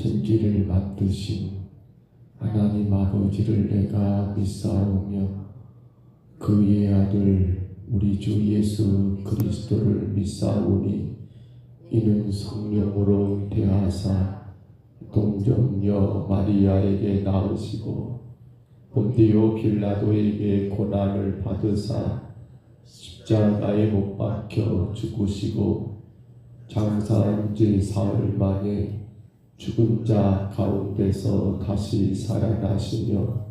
천지를 만드신 하나님 아버지를 내가 믿사오며 그의 아들 우리 주 예수 그리스도를 믿사오니 이는 성령으로 잉태하사 동정녀 마리아에게 낳으시고 본디오 빌라도에게 고난을 받으사 십자가에 못 박혀 죽으시고 장사한 지 사흘 만에 죽은 자 가운데서 다시 살아나시며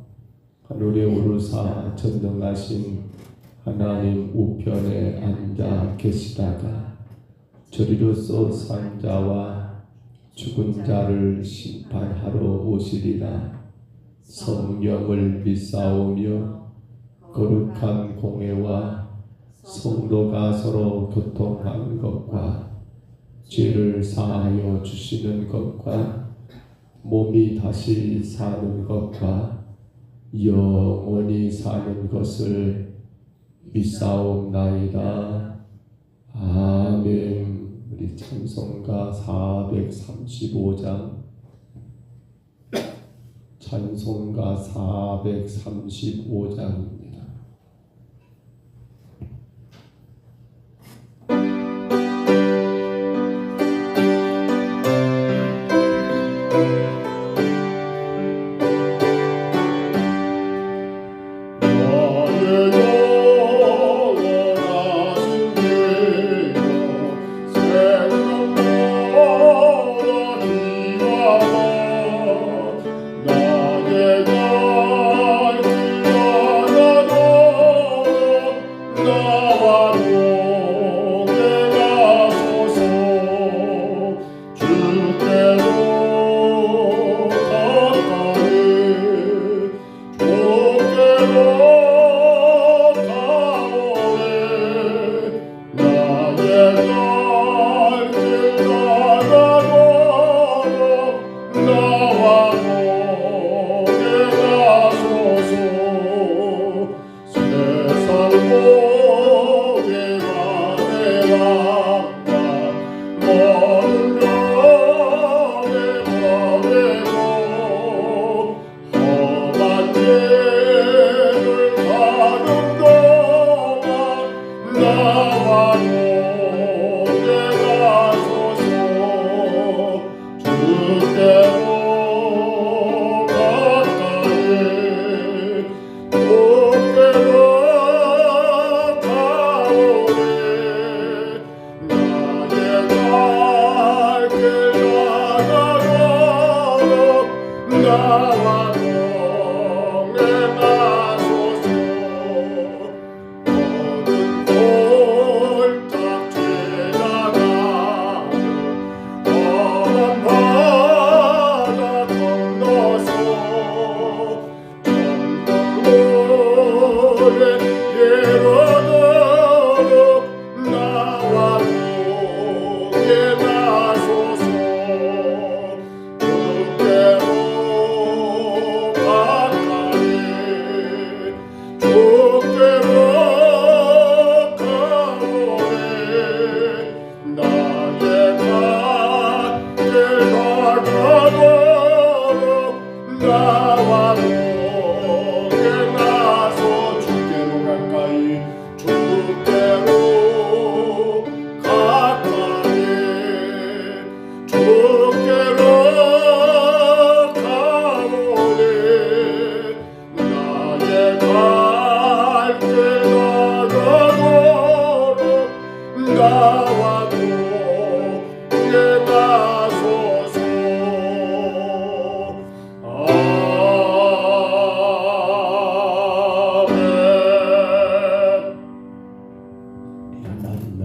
하늘에 오르사 전능하신 하나님 우편에 앉아 계시다가 저리로서 산 자와 죽은 자를 심판하러 오시리라. 성령을 믿사오며 거룩한 공회와 성도가 서로 교통하는 것과 죄를 사하여 주시는 것과 몸이 다시 사는 것과 영원히 사는 것을 믿사옵나이다. 아멘. 우리 찬송가 435장 찬송가 435장입니다.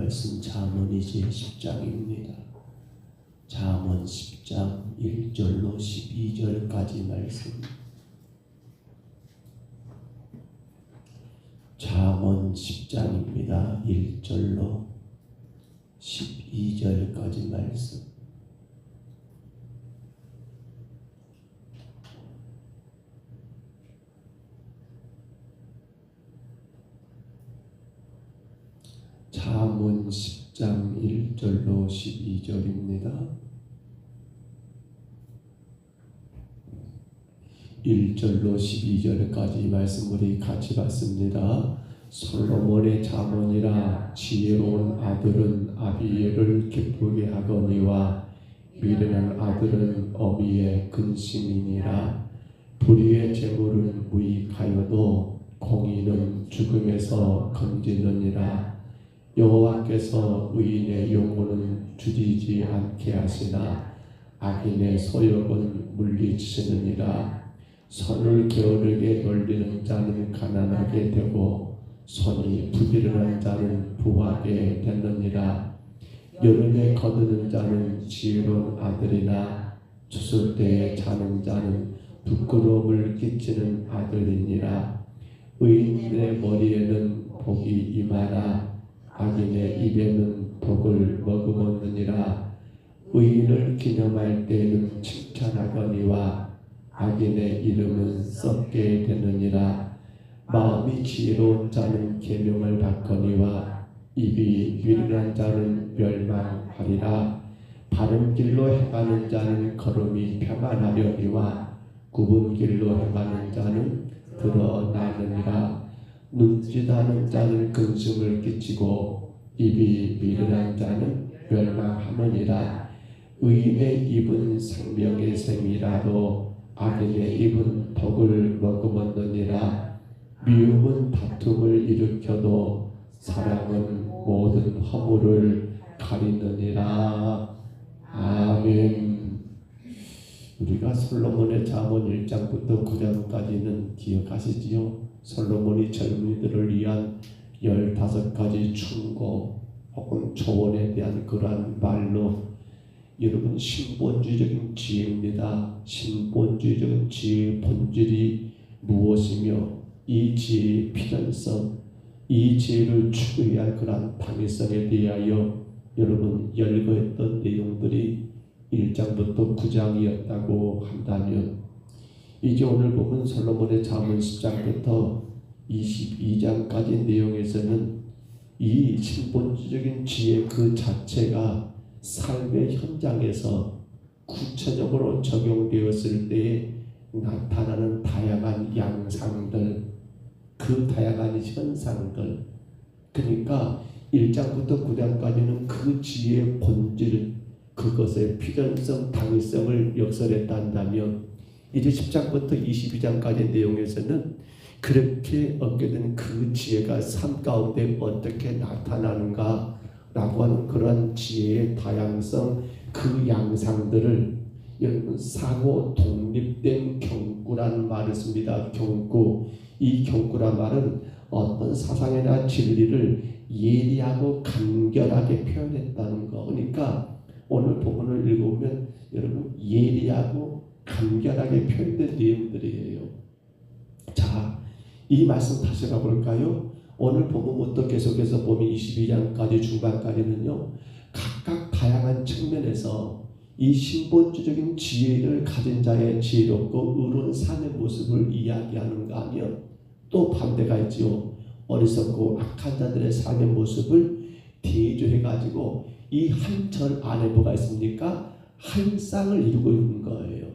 말씀 잠언이지 10장입니다. 잠언 10장 1절로 12절까지 말씀. 잠언 10장입니다. 1절로 12절까지 말씀. 잠언 10장 1절로 12절입니다. 1절로 12절까지 말씀 우리 같이 봤습니다. 솔로몬의 잠언이라 지혜로운 아들은 아비를 기쁘게 하거니와 미련한 아들은 어미의 근심이니라. 불의의 재물은 무익하여도 공의는 죽음에서 건지느니라. 여호와께서 의인의 영혼은 줄이지 않게 하시나 악인의 소욕은 물리치느니라. 손을 게으르게 돌리는 자는 가난하게 되고 손이 부지런한 자는 부하게 되느니라. 여름에 거두는 자는 지혜로운 아들이나 추수 때에 자는 자는 부끄러움을 끼치는 아들이니라. 의인의 머리에는 복이 임하나 악인의 입에는 복을 머금었느니라. 의인을 기념할 때에는 칭찬하거니와 악인의 이름은 썩게 되느니라. 마음이 지혜로운 자는 계명을 받거니와 입이 미련한 자는 멸망하리라. 바른 길로 행하는 자는 걸음이 평안하려니와 굽은 길로 행하는 자는 드러나느니라. 눈짓하는 자는 근심을 끼치고 입이 미련한 자는 멸망하느니라. 의인의 입은 생명의 샘이라도 악인의 입은 독을 머금었느니라. 미움은 다툼을 일으켜도 사랑은 모든 허물을 가리느니라. 아멘. 우리가 솔로몬의 잠언 1장부터 9장까지는 기억하시지요? 솔로몬이 젊은이들을 위한 15가지 충고 혹은 조언에 대한 그러한 말로 여러분 신본주의적인 지혜입니다. 신본주의적인 지혜의 본질이 무엇이며 이 지혜의 필연성, 이 지혜를 추구해야 할 그러한 당위성에 대하여 여러분 열거했던 내용들이 1장부터 9장이었다고 한다면 이제 오늘 보면 솔로몬의 잠언 10장부터 22장까지 내용에서는 이 신본주의적인 지혜 그 자체가 삶의 현장에서 구체적으로 적용되었을 때에 나타나는 다양한 양상들, 그 다양한 현상들, 그러니까 1장부터 9장까지는 그 지혜의 본질, 그것의 필연성, 당위성을 역설했다 한다면 이제 10장부터 22장까지 내용에서는 그렇게 얻게 된 그 지혜가 삶 가운데 어떻게 나타나는가 라고 하는 그런 지혜의 다양성, 그 양상들을 여러분 사고 독립된 경구라는 말을 씁니다. 경구. 이 경구란 말은 어떤 사상이나 진리를 예리하고 간결하게 표현했다는 거. 그러니까 오늘 본문을 읽으면 여러분 예리하고 간결하게 표현된 내용들이에요. 자, 이 말씀 다시 가볼까요? 오늘 본문부터 계속해서 보면 22장까지 중반까지는요, 각각 다양한 측면에서 이 신본주의적인 지혜를 가진 자의 지혜롭고 의로운 삶의 모습을 이야기하는가 하면 또 반대가 있지요. 어리석고 악한 자들의 삶의 모습을 대조해가지고 이 한 절 안에 뭐가 있습니까? 한 쌍을 이루고 있는 거예요.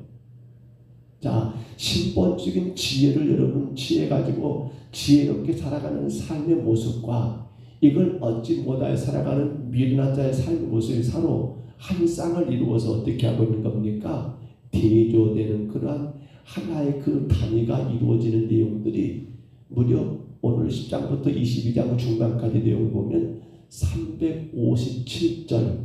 자, 신본적인 지혜를 여러분 취해가지고 지혜롭게 살아가는 삶의 모습과 이걸 얻지 못하여 살아가는 미련한 자의 삶의 모습이 서로 한 쌍을 이루어서 어떻게 하고 있는 겁니까? 대조되는 그러한 하나의 그 단위가 이루어지는 내용들이 무려 오늘 10장부터 22장 중반까지 내용을 보면 357절,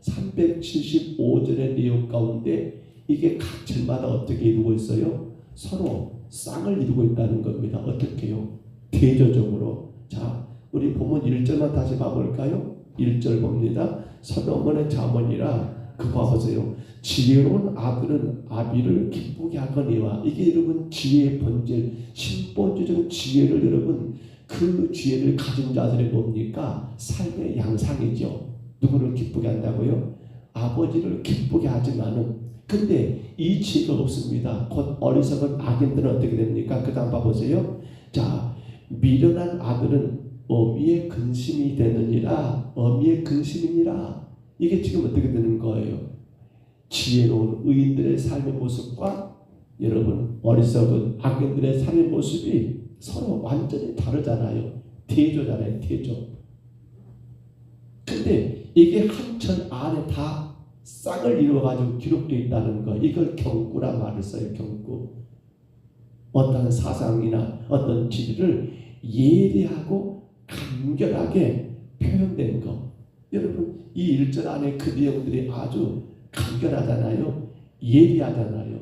375절의 내용 가운데 이게 각 절마다 어떻게 이루고 있어요? 서로 쌍을 이루고 있다는 겁니다. 어떻게요? 대조적으로. 자, 우리 본문 1절만 다시 봐볼까요? 1절 봅니다. 솔로몬의 잠언이라 그 봐보세요. 지혜로운 아들은 아비를 기쁘게 하거니와. 이게 여러분 지혜의 본질, 신본주의적 지혜를 여러분 그 지혜를 가진 자들이 뭡니까? 삶의 양상이죠. 누구를 기쁘게 한다고요? 아버지를 기쁘게 하지만은 근데 이 지혜가 없습니다. 곧 어리석은 악인들은 어떻게 됩니까? 그 다음 봐보세요. 자, 미련한 아들은 어미의 근심이 되느니라. 어미의 근심이니라. 이게 지금 어떻게 되는 거예요? 지혜로운 의인들의 삶의 모습과 여러분 어리석은 악인들의 삶의 모습이 서로 완전히 다르잖아요. 대조잖아요. 대조. 근데 이게 한 절 안에 다 쌍을 이루어가지고 기록되어 있다는 거, 이걸 경구라 말을 써요. 경구. 어떤 사상이나 어떤 진리를 예리하고 간결하게 표현된 거. 여러분 이 1절 안에 그 내용들이 아주 간결하잖아요. 예리하잖아요.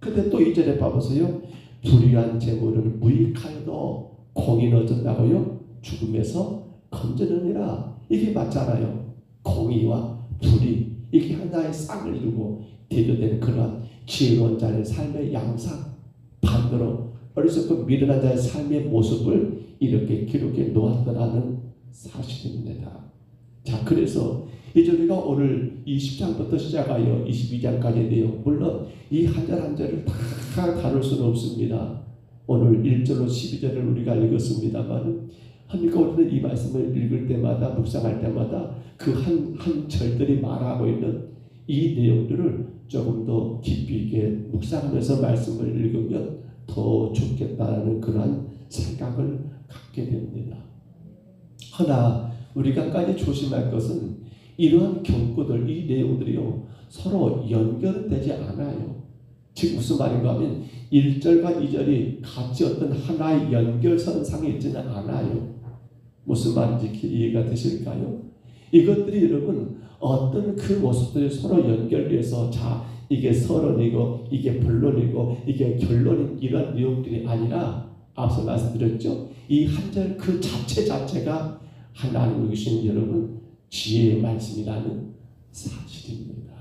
근데 또 2절에 봐보세요. 불의한 재물은 무익하여도 공인 어쩐다고요? 죽음에서 건져내니라. 이게 맞잖아요. 공의와 불의, 이게 하나의 쌍을 이루고 대조되는 그러한 지혜로운 자의 삶의 양상, 반대로 어리석고 미련한 자의 삶의 모습을 이렇게 기록해 놓았더라는 사실입니다. 자, 그래서 이제 우리가 오늘 20장부터 시작하여 22장까지 내용, 물론 이 한 절 한 절을 다 다룰 수는 없습니다. 오늘 1절로 12절을 우리가 읽었습니다만, 하니까 우리는 이 말씀을 읽을 때마다, 묵상할 때마다 그 한 절들이 말하고 있는 이 내용들을 조금 더 깊이 있게 묵상하면서 말씀을 읽으면 더 좋겠다는 그러한 생각을 갖게 됩니다. 하나 우리가 까지 조심할 것은 이러한 경고들, 이 내용들이요 서로 연결되지 않아요. 즉 무슨 말인가 하면 1절과 2절이 같이 어떤 하나의 연결선상에 있지는 않아요. 무슨 말인지 이해가 되실까요? 이것들이 여러분 어떤 그 모습들이 서로 연결돼서 자 이게 서론이고 이게 본론이고 이게 결론인 이런 내용들이 아니라 앞서 말씀드렸죠. 이 한 절 그 자체가 하나님이 주신 여러분 지혜의 말씀이라는 사실입니다.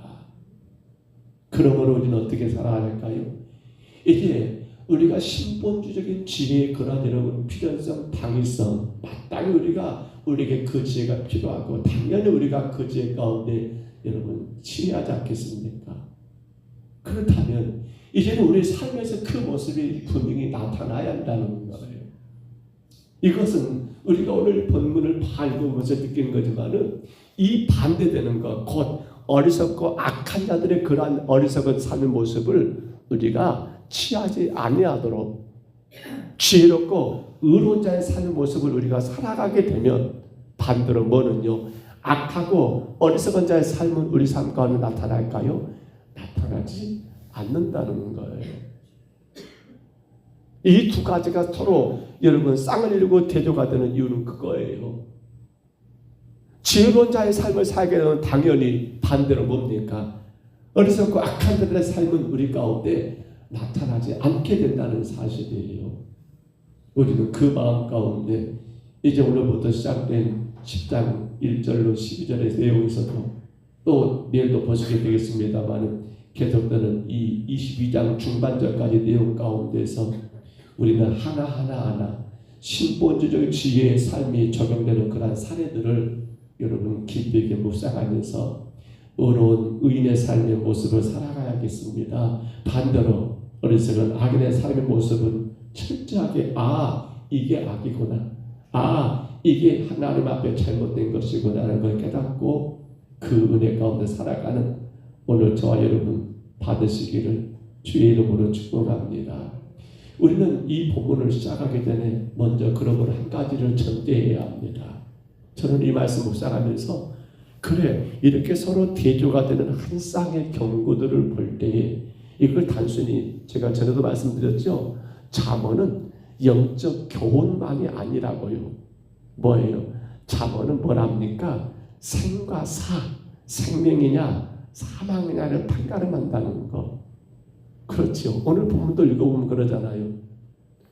그러므로 우리는 어떻게 살아야 할까요? 이제 우리가 신본주적인 지혜의 그런 여러분 필연성, 당위성, 마땅히 우리에게 그 지혜가 필요하고 당연히 우리가 그 지혜 가운데 여러분 지혜하지 않겠습니까? 그렇다면 이제는 우리 삶에서 그 모습이 분명히 나타나야 한다는 거예요. 이것은 우리가 오늘 본문을 읽으면서 느끼는 거지만은 이 반대되는 것, 곧 어리석고 악한 자들의 그러한 어리석은 삶의 모습을 우리가 취하지 아니하도록 지혜롭고 의로운 자의 삶의 모습을 우리가 살아가게 되면 반대로 뭐는요? 악하고 어리석은 자의 삶은 우리 삶 가운데 나타날까요? 나타나지 않는다는 거예요. 이 두 가지가 서로 여러분 쌍을 이루고 대조가 되는 이유는 그거예요. 지혜로운 자의 삶을 살게 되면 당연히 반대로 뭡니까? 어리석고 악한 자들의 삶은 우리 가운데 나타나지 않게 된다는 사실이에요. 우리는 그 마음 가운데 이제 오늘부터 시작된 10장 1절로 12절의 내용에서도 또 내일도 보시게 되겠습니다만 계속되는 이 22장 중반절까지 내용 가운데서 우리는 하나하나 신본주적 지혜의 삶이 적용되는 그러한 사례들을 여러분 깊이 있게 묵상하면서 의로운 의인의 삶의 모습을 살아가야겠습니다. 반대로 어리석은 악인의 삶의 모습은 철저하게 이게 악이구나, 이게 하나님 앞에 잘못된 것이구나라는 걸 깨닫고 그 은혜 가운데 살아가는 오늘 저와 여러분 받으시기를 주의 이름으로 축복합니다. 우리는 이 본문을 시작하기 전에 먼저 그러므로 한 가지를 전제해야 합니다. 저는 이 말씀 묵상하면서 그래 이렇게 서로 대조가 되는 한 쌍의 경고들을 볼 때에 이걸 단순히 제가 전에도 말씀드렸죠. 잠언은 영적 교훈만이 아니라고요. 뭐예요? 잠언은 뭐랍니까? 생과 사, 생명이냐 사망이냐를 판가름한다는 거. 그렇죠. 오늘 본문도 읽어보면 그러잖아요.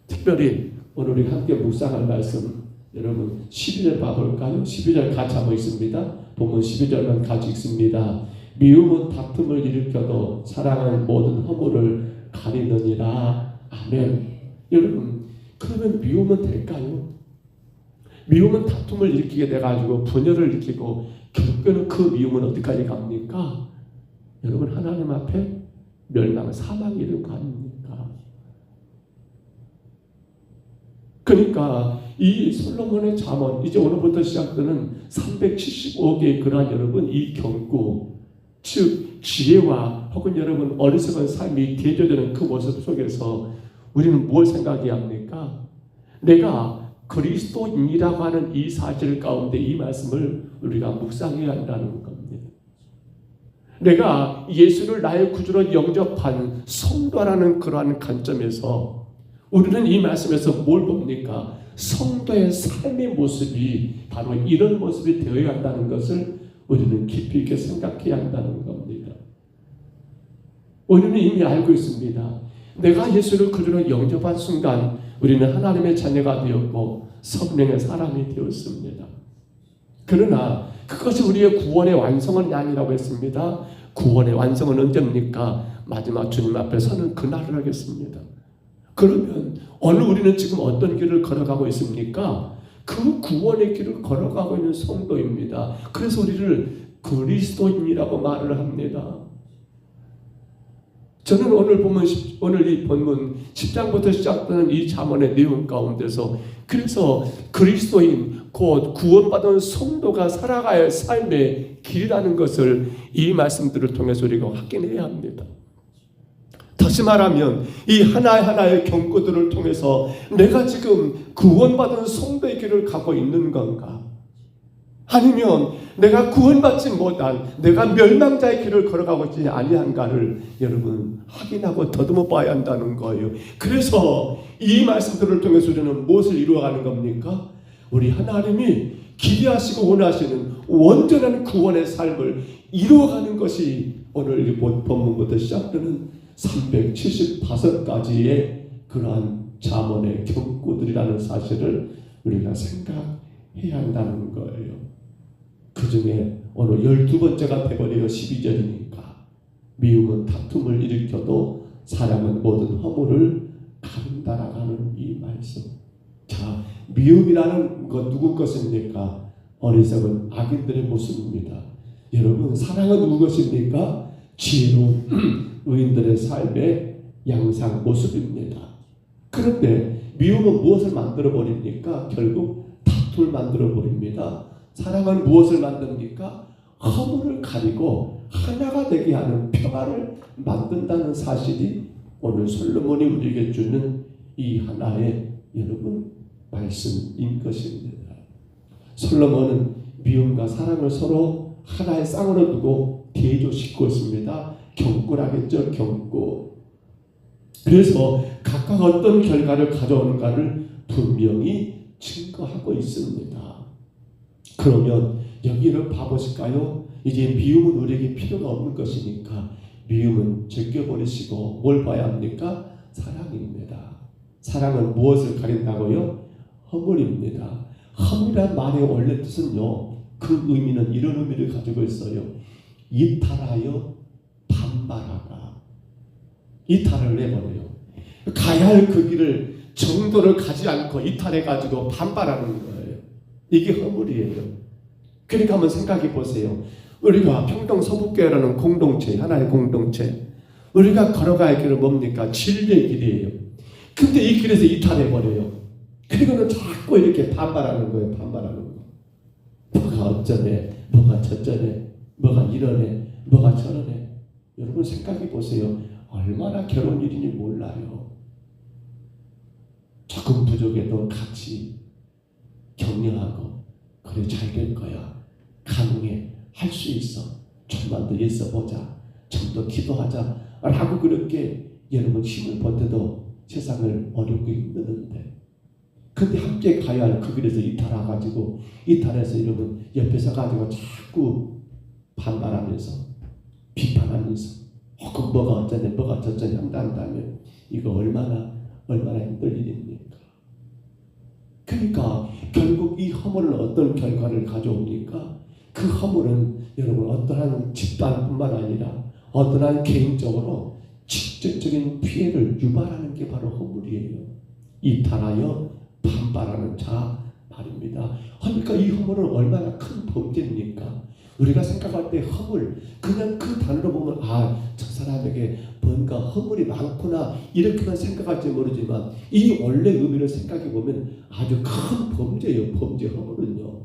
특별히 오늘 우리 함께 묵상할 말씀 여러분 12절 봐볼까요? 12절 같이 한번 읽습니다. 본문 12절만 같이 읽습니다. 미움은 다툼을 일으켜도 사랑은 모든 허물을 가리느니라. 아멘. 여러분 그러면 미움은 될까요? 미움은 다툼을 일으키게 돼가지고 분열을 일으키고 결국에는 그 미움은 어디까지 갑니까? 여러분 하나님 앞에 멸망, 사망이 이른 거 아닙니까? 그러니까 이 솔로몬의 잠언 이제 오늘부터 시작되는 375개의 그러한 여러분 이 경고 즉 지혜와 혹은 여러분 어리석은 삶이 대조되는 그 모습 속에서 우리는 무엇을 생각해야 합니까? 내가 그리스도인이라고 하는 이 사실 가운데 이 말씀을 우리가 묵상해야 한다는 겁니다. 내가 예수를 나의 구주로 영접한 성도라는 그러한 관점에서 우리는 이 말씀에서 뭘 봅니까? 성도의 삶의 모습이 바로 이런 모습이 되어야 한다는 것을 우리는 깊이 있게 생각해야 한다는 겁니다. 우리는 이미 알고 있습니다. 내가 예수를 구주로 영접한 순간 우리는 하나님의 자녀가 되었고 성령의 사람이 되었습니다. 그러나 그것이 우리의 구원의 완성은 아니라고 했습니다. 구원의 완성은 언제입니까? 마지막 주님 앞에 서는 그날을 하겠습니다. 그러면 오늘 우리는 지금 어떤 길을 걸어가고 있습니까? 그 구원의 길을 걸어가고 있는 성도입니다. 그래서 우리를 그리스도인이라고 말을 합니다. 저는 오늘 이 본문 10장부터 시작되는 이 잠언의 내용 가운데서 그래서 그리스도인 곧 구원받은 성도가 살아가야 할 삶의 길이라는 것을 이 말씀들을 통해서 우리가 확인해야 합니다. 다시 말하면 이 하나하나의 경고들을 통해서 내가 지금 구원받은 성도의 길을 가고 있는 건가? 아니면 내가 구원받지 못한 내가 멸망자의 길을 걸어가고 있지 아니한가를 여러분 확인하고 더듬어 봐야 한다는 거예요. 그래서 이 말씀들을 통해서 우리는 무엇을 이루어가는 겁니까? 우리 하나님이 기대하시고 원하시는 온전한 구원의 삶을 이루어가는 것이 오늘 이 본문부터 시작되는 375가지의 그러한 잠언의 경고들이라는 사실을 우리가 생각해야 한다는 거예요. 그 중에 오늘 12번째가 되버려요. 12절이니까 미움은 다툼을 일으켜도 사랑은 모든 허물을 가른다라는 이 말씀. 자, 미움이라는 것 누구 것입니까? 어리석은 악인들의 모습입니다. 여러분, 사랑은 누구 것입니까? 지혜로운 의인들의 삶의 양상 모습입니다. 그런데 미움은 무엇을 만들어 버립니까? 결국 다툼을 만들어 버립니다. 사랑은 무엇을 만듭니까? 허물을 가리고 하나가 되게 하는 평화를 만든다는 사실이 오늘 솔로몬이 우리에게 주는 이 하나의 여러분 말씀인 것입니다. 솔로몬은 미움과 사랑을 서로 하나의 쌍으로 두고 대조시키고 있습니다. 경고라겠죠. 경고. 그래서 각각 어떤 결과를 가져오는가를 분명히 증거하고 있습니다. 그러면 여기를 봐보실까요? 이제 미움은 우리에게 필요가 없는 것이니까 미움은 제껴버리시고 뭘 봐야 합니까? 사랑입니다. 사랑은 무엇을 가린다고요? 허물입니다. 허물이란 말의 원래 뜻은요, 그 의미는 이런 의미를 가지고 있어요. 이탈하여 반발하다. 이탈을 내버려요. 가야 할 그 길을 정도를 가지 않고 이탈해가지고 반발하는 거예요. 이게 허물이에요. 그러니까 한번 생각해 보세요. 우리가 평동 서북교회라는 공동체, 하나의 공동체, 우리가 걸어가야 할 길은 뭡니까? 진리의 길이에요. 근데 이 길에서 이탈해버려요. 그리고는 자꾸 이렇게 반발하는 거예요. 반발하는 거. 뭐가 어쩌네, 뭐가 저쩌네, 뭐가 이러네, 뭐가 저러네. 여러분 생각해 보세요. 얼마나 괴로운 일인지 몰라요. 조금 부족해도 같이 격려하고 그래 잘 될 거야. 가능해. 할 수 있어. 좀만 더 있어보자. 좀 더 기도하자. 라고 그렇게 여러분 힘을 보태도 세상을 어렵고 힘드는데 근데 함께 가야 할 그 길에서 이탈해가지고 이탈해서 여러분 옆에서 가지고 자꾸 반발하면서 비판하면서 혹은 뭐가 어쩌네 뭐가 저쩌네 한다면 이거 얼마나 힘들 일입니까? 그러니까 결국 이 허물은 어떤 결과를 가져옵니까? 그 허물은 여러분 어떠한 집단뿐만 아니라 어떠한 개인적으로 직접적인 피해를 유발하는 게 바로 허물이에요. 이탈하여 반발하는 자 말입니다. 그러니까 이 허물은 얼마나 큰 범죄입니까? 우리가 생각할 때 허물 그냥 그 단어로 보면 저 사람에게 뭔가 허물이 많구나 이렇게만 생각할지 모르지만 이 원래 의미를 생각해 보면 아주 큰 범죄예요. 범죄 허물은요.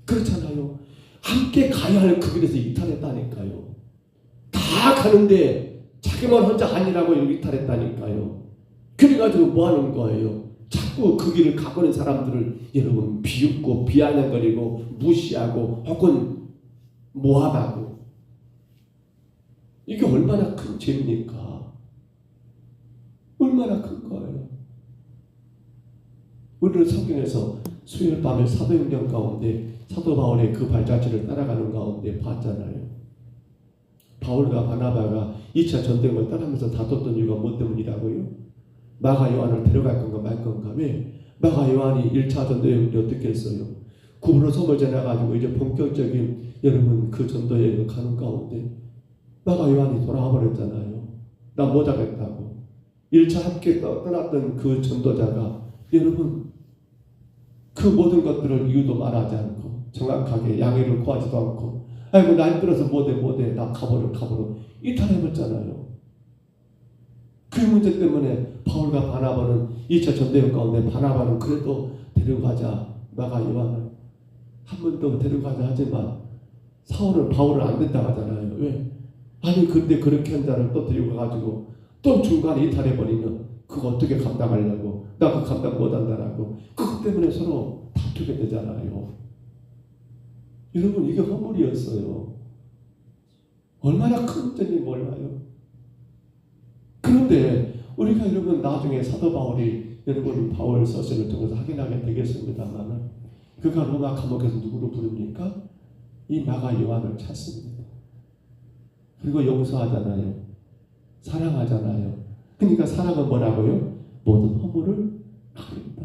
그렇잖아요. 함께 가야 할 그 길에서 이탈했다니까요. 다 가는데 자기만 혼자 아니라고 이탈했다니까요. 그래가지고 뭐 하는 거예요? 자꾸 그 길을 가고 있는 사람들을 여러분 비웃고 비아냥거리고 무시하고 혹은 모함하고, 이게 얼마나 큰 죄입니까? 얼마나 큰 거예요. 우리는 성경에서 수요일 밤에 사도행전 가운데 사도 바울의 그 발자취를 따라가는 가운데 봤잖아요. 바울과 바나바가 2차 전쟁을 떠나면서 다퉜던 이유가 뭐 때문이라고요? 마가 요한을 데려갈 건가 말 건가. 왜? 마가 요한이 1차 전도여행을 어떻게 했어요? 구부로 섬을 지나가지고 이제 본격적인 여러분 그 전도여행을 가는 가운데 마가 요한이 돌아와 버렸잖아요. 나 못하겠다고. 1차 함께 떠났던 그 전도자가 여러분 그 모든 것들을 이유도 말하지 않고 정확하게 양해를 구하지도 않고, 아이고 나 힘들어서 못해 나 가버려 이탈해버렸잖아요. 그 문제 때문에 바울과 바나바는 2차 전도여행 가운데 바나바는 그래도 데려가자, 마가 요한을 한 번 더 데려가자 하지만 사울은 바울을 안 된다고 하잖아요. 왜? 아니 근데 그렇게 한 자를 또 데려가가지고 또 중간에 이탈해버리면 그거 어떻게 감당하려고, 나 그 감당 못한다라고 그것 때문에 서로 다투게 되잖아요. 여러분 이게 허물이었어요. 얼마나 큰 문제인지 몰라요. 그런데 우리가 여러분 나중에 사도 바울이 여러분 바울 서신을 통해서 확인하게 되겠습니다만, 그가 로마 감옥에서 누구를 부릅니까? 이 마가 요한을 찾습니다. 그리고 용서하잖아요. 사랑하잖아요. 그러니까 사랑은 뭐라고요? 모든 허물을 가린다.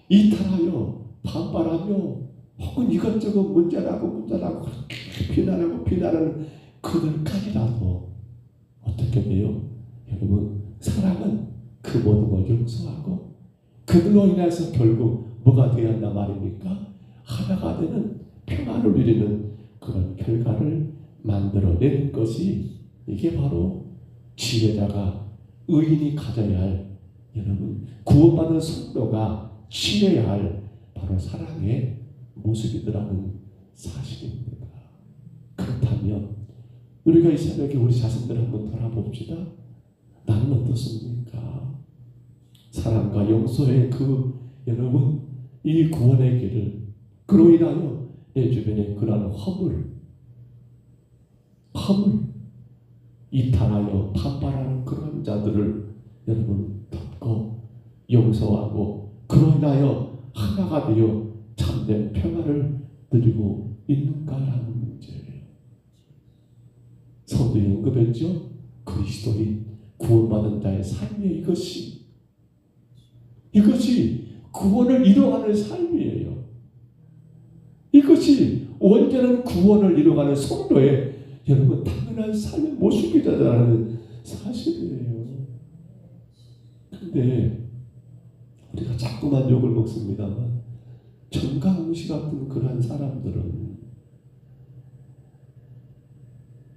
이탈하여 반발하며 혹은 이것저것 문제라고 비난하는 그들까지라도 어떻게 돼요? 여러분 사랑은 그 모든 걸 용서하고 그들로 인해서 결국 뭐가 되어야 한단 말입니까? 하나가 되는 평안을 누리는 그런 결과를 만들어내는 것이, 이게 바로 지혜자가 의인이 가져야 할, 여러분 구원받은 성도가 실해야 할 바로 사랑의 모습이더라는 사실입니다. 그렇다면 우리가 이 새벽에 우리 자신들을 한번 돌아봅시다. 나는 어떻습니까? 사랑과 용서의 그 여러분 이 구원의 길을, 그로 인하여 내 주변에 그러한 허물 이탈하여 반발하는 그런 자들을 여러분 덮고 용서하고 그로 인하여 하나가 되어 참된 평화를 누리고 있는가라는 문제예요. 성도에 언급했죠. 그리스도인 구원받은 자의 삶이 이것이 구원을 이루어가는 삶이에요. 이것이 온전한 구원을 이루어가는 성도의 여러분 당연한 삶의 모습이라는 사실이에요. 근데 우리가 자꾸만 욕을 먹습니다만 정강훈 같은 그러한 사람들은,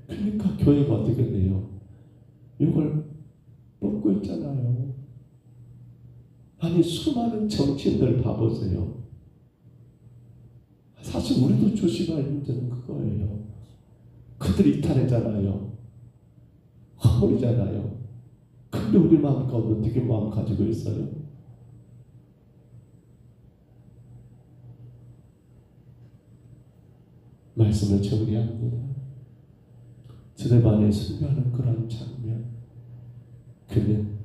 그러니까 교회가 어떻게 돼요? 욕을 먹고 있잖아요. 아니 수많은 정치인들 봐보세요. 사실 우리도 조심할 문제는 그거예요. 그들이 이탈했잖아요. 허물이잖아요. 근데 우리 마음 가운데 어떻게 마음 가지고 있어요? 말씀을 정리합니다. 스데반에 순교하는 그런 장면, 그는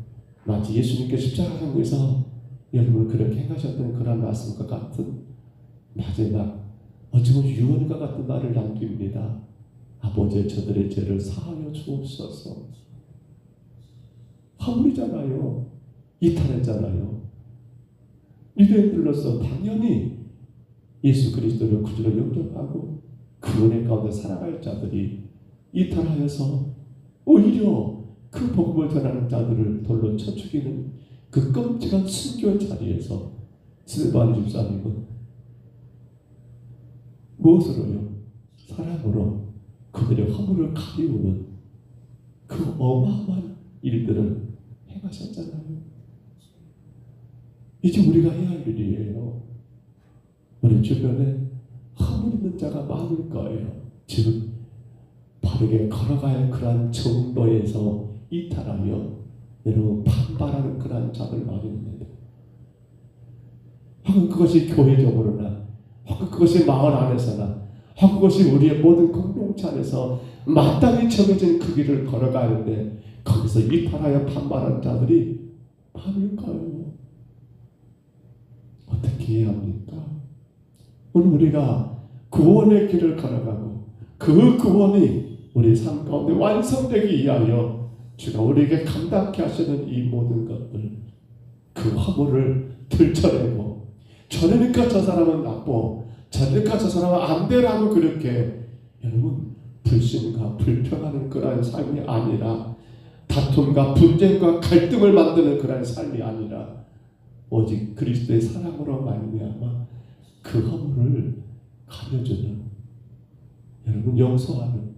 마치 예수님께 십자가에서 여러분 그렇게 행하셨던 그런 말씀과 같은 마지막 어찌보면 유언과 같은 말을 남깁니다. 아버지 저들의 죄를 사하여 주옵소서. 허물이잖아요. 이탈했잖아요. 유대인들로서 당연히 예수 그리스도를 구주로 영접하고 그 은혜 가운데 살아갈 자들이 이탈하여서 오히려 그 복음을 전하는 자들을 돌로 쳐 죽이는 그 끔찍한 순교의 자리에서 스데반 집사님은 무엇으로요? 사랑으로 그들의 허물을 가리우는 그 어마어마한 일들을 행하셨잖아요. 이제 우리가 해야 할 일이에요. 우리 주변에 허물 있는 자가 많을 거예요. 즉 바르게 걸어갈 그러한 정도에서 이탈하여 여러분 반발하는 그러한 자들 말입니다. 혹은 그것이 교회적으로나 혹은 그것이 마을 안에서나 혹은 그것이 우리의 모든 공동체 안에서 마땅히 정해진 그 길을 걸어가는데 거기서 이탈하여 반발한 자들이 많을까요? 어떻게 해야 합니까? 오늘 우리가 구원의 길을 걸어가고 그 구원이 우리 삶 가운데 완성되기 위하여 주가 우리에게 감당케 하시는 이 모든 것들, 그 허물을 들춰내고 저러니까 저 사람은 나빠, 저러니까 저 사람은 안 되라고 그렇게 여러분 불신과 불평하는 그러한 삶이 아니라 다툼과 분쟁과 갈등을 만드는 그러한 삶이 아니라 오직 그리스도의 사랑으로 말미암아 그 허물을 가려주는 여러분 용서하는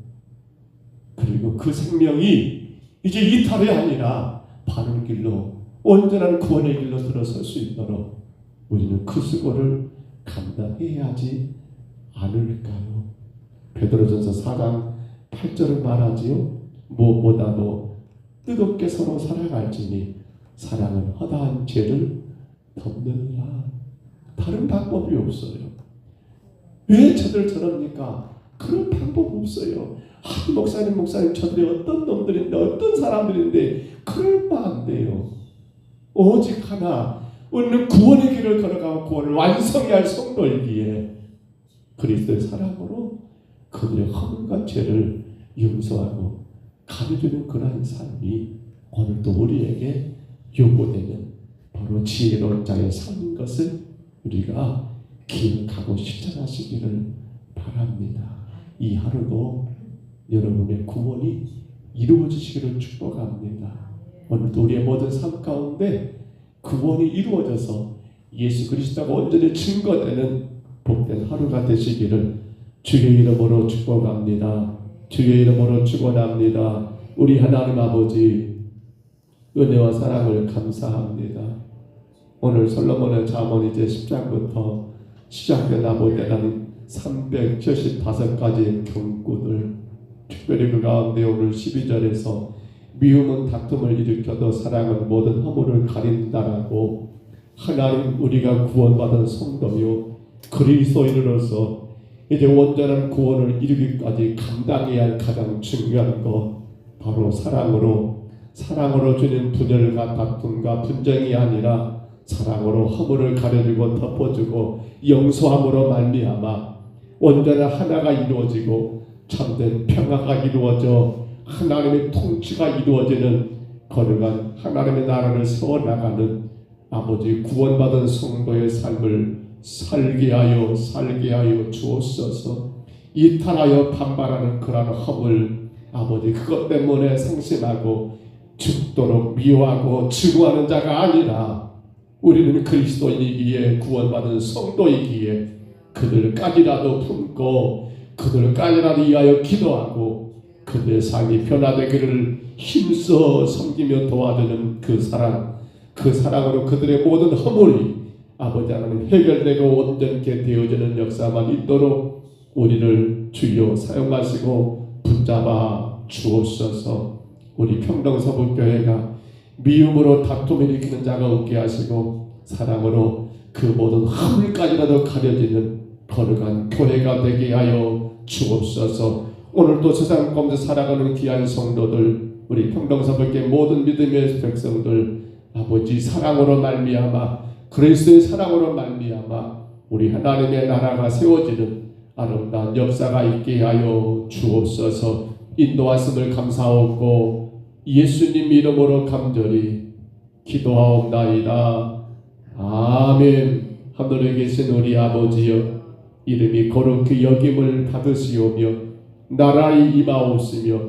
그리고 그 생명이 이제 이탈이 아니라 바른 길로 온전한 구원의 길로 들어설 수 있도록 우리는 그 수고를 감당해야 하지 않을까요? 베드로전서 4장 8절을 말하지요. 무엇보다도 뜨겁게 서로 사랑할지니 사랑은 허다한 죄를 덮느니라. 다른 방법이 없어요. 왜 저들 저럽니까? 그런 방법 없어요. 목사님 저들이 어떤 놈들인데 어떤 사람들인데 그러면 안 돼요. 오직 하나 우리는 구원의 길을 걸어가고 구원을 완성해야 할 성도이기에 그리스도의 사랑으로 그들의 허물과 죄를 용서하고 가려주는 그러한 삶이 오늘도 우리에게 요구되는 바로 지혜로운 자의 삶인 것을 우리가 기억하고 실천하시기를 바랍니다. 이 하루도 여러분의 구원이 이루어지시기를 축복합니다. 오늘도 우리의 모든 삶 가운데 구원이 이루어져서 예수 그리스도가 온전히 증거되는 복된 하루가 되시기를 주의 이름으로 축복합니다. 주의 이름으로 축원합니다. 우리 하나님 아버지 은혜와 사랑을 감사합니다. 오늘 솔로몬의 잠언 이제 10장부터 시작된 아버지는 375가지의 경구들, 특별히 그 가운데 오늘 12절에서 미움은 다툼을 일으켜도 사랑은 모든 허물을 가린다라고 하나님 우리가 구원받은 성도요 그리스도인으로서 이제 온전한 구원을 이루기까지 감당해야 할 가장 중요한 것 바로 사랑으로 주는 분열과 다툼과 분쟁이 아니라 사랑으로 허물을 가려주고 덮어주고 용서함으로 말미암아 온전한 하나가 이루어지고 참된 평화가 이루어져 하나님의 통치가 이루어지는 거룩한 하나님의 나라를 세워나가는 아버지 구원받은 성도의 삶을 살게 하여 주옵소서. 이탈하여 반발하는 그러한 허물 아버지 그것 때문에 상심하고 죽도록 미워하고 증오하는 자가 아니라 우리는 그리스도인이기에 구원받은 성도이기에 그들까지라도 품고 그들까지라도 위하여 기도하고 그들의 삶이 변화되기를 힘써 섬기며 도와주는 그 사랑으로 그들의 모든 허물이 아버지 하나님 해결되고 온전케 되어지는 역사만 있도록 우리를 주여 사용하시고 붙잡아 주옵소서. 우리 평동서북교회가 미움으로 다툼을 일으키는 자가 없게 하시고 사랑으로 그 모든 허물까지라도 가려지는 거룩한 교회가 되게 하여 주옵소서. 오늘도 세상 가운데 살아가는 귀한 성도들 우리 평동서북교회 모든 믿음의 백성들 아버지 사랑으로 말미암아 그리스도의 사랑으로 말미암아 우리 하나님의 나라가 세워지는 아름다운 역사가 있게 하여 주옵소서. 인도하심을 감사하고 예수님 이름으로 간절히 기도하옵나이다. 아멘. 하늘에 계신 우리 아버지여 이름이 거룩히 여김을 받으시오며 나라의 임하옵시며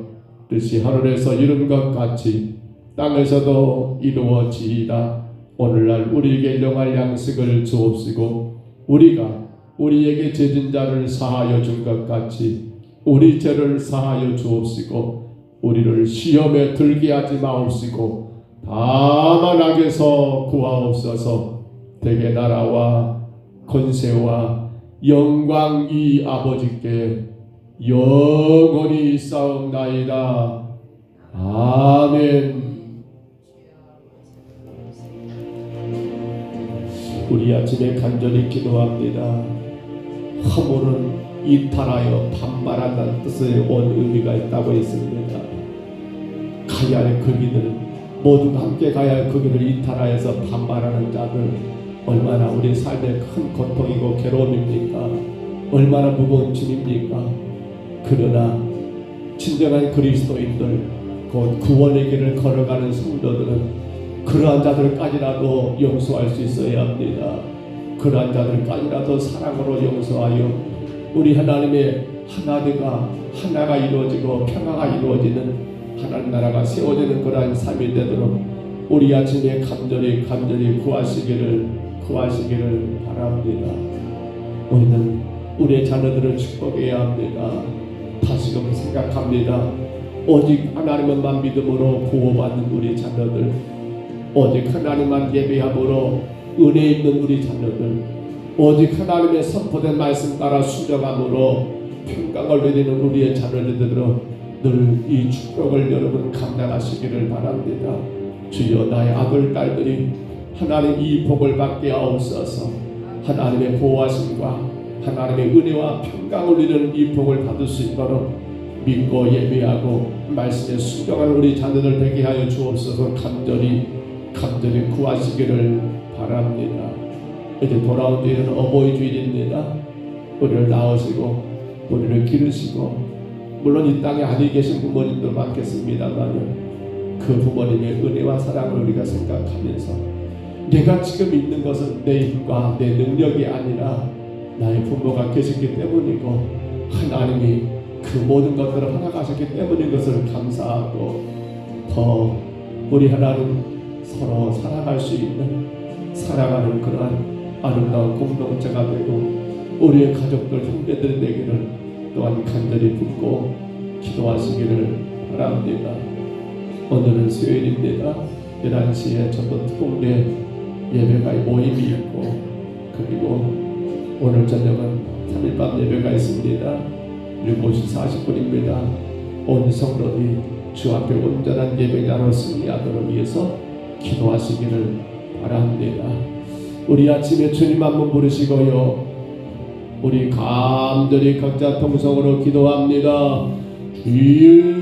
뜻이 하늘에서 이룬 것 같이 땅에서도 이루어지이다. 오늘날 우리에게 일용할 양식을 주옵시고 우리가 우리에게 죄진 자를 사하여 준 것 같이 우리 죄를 사하여 주옵시고 우리를 시험에 들게 하지 마옵시고 다만 악에서 구하옵소서. 대개 나라와 권세와 영광 이 아버지께 영원히 있사옵나이다. 아멘. 우리 아침에 간절히 기도합니다. 허물은 이탈하여 반발한다는 뜻의 온 의미가 있다고 했습니다. 가야 할 그 길은 모두가 함께 가야 할 그 길을 이탈하여서 반발하는 자들, 얼마나 우리 삶의 큰 고통이고 괴로움입니까? 얼마나 무거운 짐입니까? 그러나 진정한 그리스도인들, 곧 구원의 길을 걸어가는 성도들은 그러한 자들까지라도 용서할 수 있어야 합니다. 그러한 자들까지라도 사랑으로 용서하여 우리 하나님의 하나가 이루어지고 평화가 이루어지는 하나님 나라가 세워지는 그러한 삶이 되도록 우리 아침에 간절히 구하시기를 바랍니다. 우리는 우리의 자녀들을 축복해야 합니다. 다시금 생각합니다. 오직 하나님만 믿음으로 구원받는 우리 자녀들, 오직 하나님만 예배함으로 은혜 있는 우리 자녀들, 오직 하나님의 선포된 말씀 따라 순종함으로 평강을 누리는 우리의 자녀들로 늘 이 축복을 여러분 감당하시기를 바랍니다. 주여, 나의 아들 딸들이 하나님 이 복을 받게 하옵소서. 하나님의 보호하심과 하나님의 은혜와 평강을 누리는 이 복을 받을 수 있도록 믿고 예배하고 말씀에 순종하는 우리 자녀들 되게 하여 주옵소서. 간절히 구하시기를 바랍니다. 이제 돌아온 뒤에는 어버이 주일입니다. 우리를 낳으시고 우리를 기르시고, 물론 이 땅에 아니 계신 부모님도 많겠습니다만 그 부모님의 은혜와 사랑을 우리가 생각하면서 내가 지금 있는 것은 내 힘과 내 능력이 아니라 나의 부모가 계셨기 때문이고 하나님이 그 모든 것들을 허락하셨기 때문인 것을 감사하고, 더 우리 하나님 서로 사랑할 수 있는, 사랑하는 그러한 아름다운 공동체가 되고 우리의 가족들 형제들이 되기를 또한 간절히 붙고 기도하시기를 바랍니다. 오늘은 수요일입니다. 11시에 전도 특공대 예배가 모임이 있고, 그리고 오늘 저녁은 3일밤 예배가 있습니다. 7시 40분입니다. 온 성도들이 주 앞에 온전한 예배자로 승리하도록 위해서 기도하시기를 바랍니다. 우리 아침에 주님 한번 부르시고요, 우리 간절히 각자 통성으로 기도합니다. 주여